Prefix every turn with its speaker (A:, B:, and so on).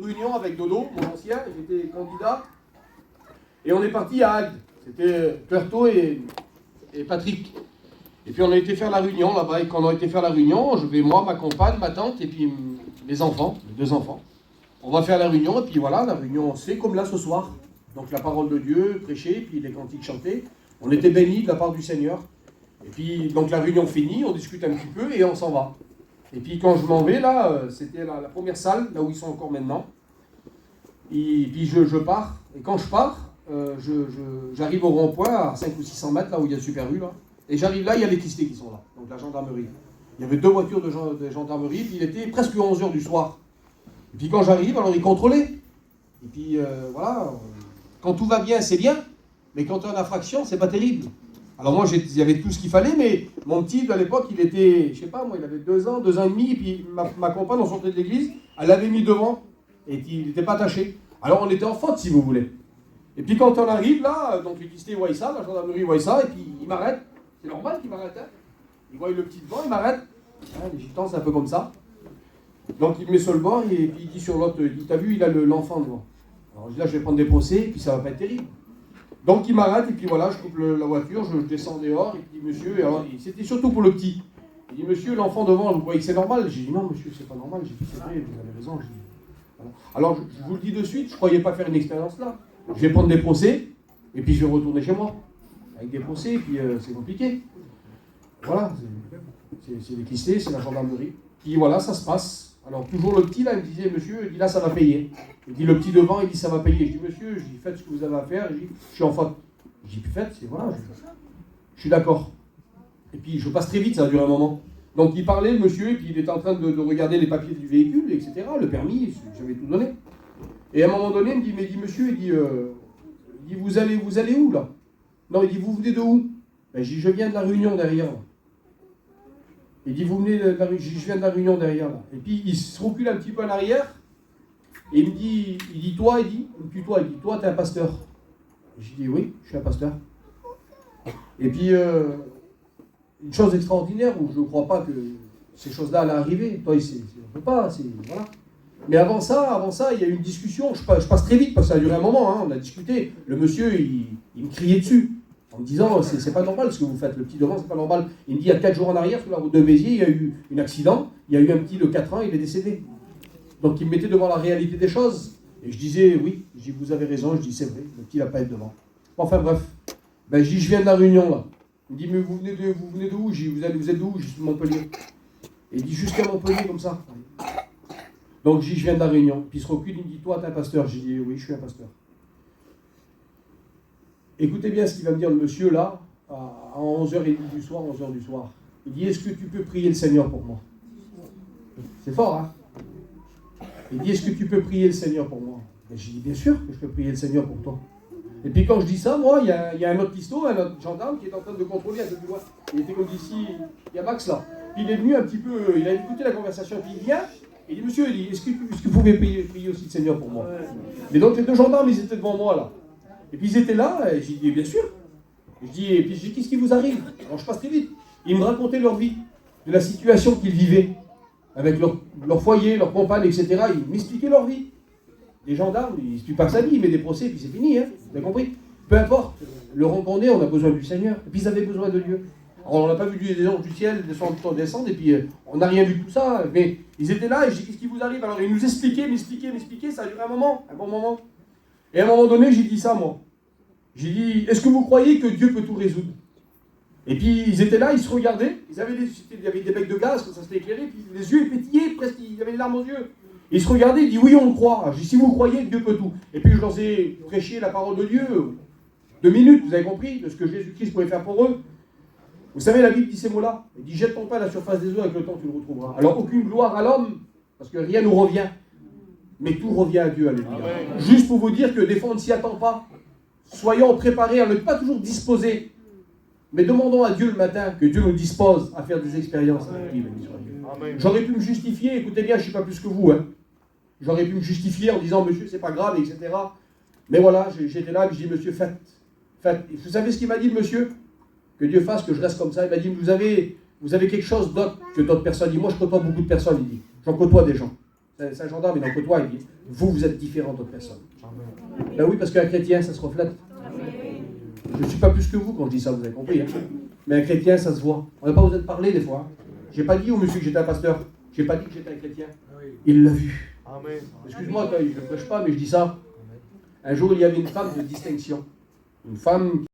A: réunion avec Dodo, mon ancien, j'étais candidat, et on est parti à Agde. C'était Puerto et Patrick. Et puis on a été faire la réunion là-bas, et quand on a été faire la réunion, je vais moi, ma compagne, ma tante, et puis mes enfants, mes 2 enfants. On va faire la réunion, et puis voilà, la réunion c'est comme là ce soir. Donc la parole de Dieu prêchée, puis les cantiques chantés. On était bénis de la part du Seigneur. Et puis donc la réunion finie, on discute un petit peu, et on s'en va. Et puis quand je m'en vais, là, c'était la première salle, là où ils sont encore maintenant. Et puis je pars, et quand je pars, j'arrive au rond-point à 500 ou 600 mètres, là où il y a le Super U, là. Et j'arrive là, il y a les pistés qui sont là, donc la gendarmerie. Il y avait 2 voitures de gendarmerie, puis il était presque 11h du soir. Et puis quand j'arrive, alors ils contrôlaient. Et puis voilà, quand tout va bien, c'est bien, mais quand on a une infraction, c'est pas terrible. Alors moi, il y avait tout ce qu'il fallait, mais mon petit, à l'époque, il était, je sais pas, moi, il avait 2 ans, 2 ans et demi, et puis ma compagne, on sortait de l'église, elle l'avait mis devant, et il n'était pas attaché. Alors on était en faute, si vous voulez. Et puis quand on arrive là, donc les pistés voient ça, la gendarmerie voit ça, et puis il m'arrête. C'est normal qu'il m'arrête, hein. Il voit le petit devant, il m'arrête. Hein, les gitans, c'est un peu comme ça. Donc il me met sur le bord, et puis il dit sur l'autre, il dit, t'as vu, il a l'enfant devant. Alors je dis là, je vais prendre des procès, et puis ça va pas être terrible. Donc il m'arrête, et puis voilà, je coupe la voiture, je descends dehors, et puis il dit, monsieur, et alors c'était surtout pour le petit. Il dit, monsieur, l'enfant devant, vous croyez que c'est normal? J'ai dit, non, monsieur, c'est pas normal. J'ai dit, c'est vrai, vous avez raison. Voilà. Alors je vous le dis de suite, je ne croyais pas faire une expérience là. Je vais prendre des procès, et puis je vais retourner chez moi. Avec des procès, et puis c'est compliqué. Voilà, c'est les clistés, c'est la gendarmerie. Puis voilà, ça se passe. Alors toujours le petit là, il me disait, monsieur, il dit là, ça va payer. Il dit, le petit devant, il dit, ça va payer. Je dis, monsieur, je dis, faites ce que vous avez à faire. Je suis en faute. Je dis, faites, c'est voilà, je suis d'accord. Et puis je passe très vite, ça a duré un moment. Donc il parlait, le monsieur, et puis il était en train de regarder les papiers du véhicule, etc., le permis, j'avais tout donné. Et à un moment donné, il me dit, monsieur, il dit vous allez où là? Non, il dit, vous venez de où? Ben, je dis, je viens de la Réunion derrière. Il dit, vous venez de la Réunion? Je viens de la Réunion derrière là. Et puis il se recule un petit peu en arrière, et il me dit, il me tutoie, il dit, toi, t'es un pasteur. Et je dis, oui, je suis un pasteur. Et puis, une chose extraordinaire, où je ne crois pas que ces choses-là allaient arriver. Toi, on ne peut pas, voilà. Mais avant ça, il y a eu une discussion, je passe très vite parce que ça a duré un moment, hein, on a discuté. Le monsieur, il me criait dessus, en me disant, c'est pas normal ce que vous faites, le petit devant, c'est pas normal. Il me dit, il y a 4 jours en arrière, sur la route de Béziers, il y a eu un accident, il y a eu un petit de 4 ans, il est décédé. Donc il me mettait devant la réalité des choses. Et je disais, oui, je dis, vous avez raison, je dis, c'est vrai, le petit ne va pas être devant. Enfin bref, ben, je dis, je viens de la Réunion là. Il me dit, mais vous venez de où? Je dis, vous êtes d'où? Je suis de Montpellier. Et il dit, jusqu'à Montpellier comme ça. Donc je dis, je viens de la Réunion. Puis il se recule, il me dit, toi, t'es un pasteur? J'ai dit, oui, je suis un pasteur. Écoutez bien ce qu'il va me dire le monsieur là, à 11h30 du soir, 11h du soir. Il dit, est-ce que tu peux prier le Seigneur pour moi? C'est fort, hein? Il dit, est-ce que tu peux prier le Seigneur pour moi? Et j'ai dit, bien sûr que je peux prier le Seigneur pour toi. Et puis quand je dis ça, moi, il y a un autre pisto, un autre gendarme qui est en train de contrôler un peu plus loin. Il était comme d'ici, il y a Max là. Puis il est venu un petit peu, il a écouté la conversation, puis il vient, et il dit, monsieur, il dit, est-ce que vous pouvez prier aussi le Seigneur pour moi? Et donc les 2 gendarmes, ils étaient devant moi là. Et puis ils étaient là, et j'ai dit, bien sûr. Et puis je dis, qu'est-ce qui vous arrive? Alors je passe très vite. Ils me racontaient leur vie, de la situation qu'ils vivaient, avec leur foyer, leur compagne, etc. Ils m'expliquaient leur vie. Les gendarmes, ils ne se tuent pas sa vie, ils mettent des procès, et puis c'est fini, hein, vous avez compris? Peu importe, le rond qu'on est, on a besoin du Seigneur, et puis ils avaient besoin de Dieu. Alors on n'a pas vu des anges du ciel descendre, et puis on n'a rien vu de tout ça, mais ils étaient là, et je dis, qu'est-ce qui vous arrive? Alors ils nous m'expliquaient, ça a duré un bon moment. Et à un moment donné, j'ai dit ça, moi. J'ai dit, est-ce que vous croyez que Dieu peut tout résoudre? Et puis ils étaient là, ils se regardaient, il y avait des becs de gaz, comme ça s'était éclairé, puis les yeux pétillaient, presque, il y avait des larmes aux yeux. Ils se regardaient, ils disent, oui, on le croit. Je dis, si vous croyez, Dieu peut tout. Et puis je leur ai prêché la parole de Dieu, 2 minutes, vous avez compris, de ce que Jésus-Christ pouvait faire pour eux. Vous savez, la Bible dit ces mots-là. Elle dit, jette ton pain à la surface des eaux, avec le temps tu le retrouveras. Alors aucune gloire à l'homme, parce que rien nous revient. Mais tout revient à Dieu, alléluia. Juste pour vous dire que des fois on ne s'y attend pas. Soyons préparés à ne pas toujours disposer. Mais demandons à Dieu le matin que Dieu nous dispose à faire des expériences avec lui. J'aurais pu me justifier, écoutez bien, je ne suis pas plus que vous. Hein. J'aurais pu me justifier en disant, monsieur, c'est pas grave, etc. Mais voilà, j'étais là et je dis, monsieur, faites. Vous savez ce qu'il m'a dit, le monsieur? Que Dieu fasse que je reste comme ça. Il m'a dit, vous avez quelque chose d'autre que d'autres personnes. Il dit, moi, je côtoie beaucoup de personnes, il dit. J'en côtoie des gens. c'est un gendarme, il en côtoie, il dit, vous êtes différent d'autres personnes. Ben oui, parce qu'un chrétien, ça se reflète. Je ne suis pas plus que vous quand je dis ça, vous avez compris. Hein. Mais un chrétien, ça se voit. On n'a pas besoin de parler des fois. Je n'ai pas dit au monsieur que j'étais un pasteur. Je n'ai pas dit que j'étais un chrétien. Il l'a vu. Excuse-moi, je ne prêche pas, mais je dis ça. Un jour, il y avait une femme de distinction. Une femme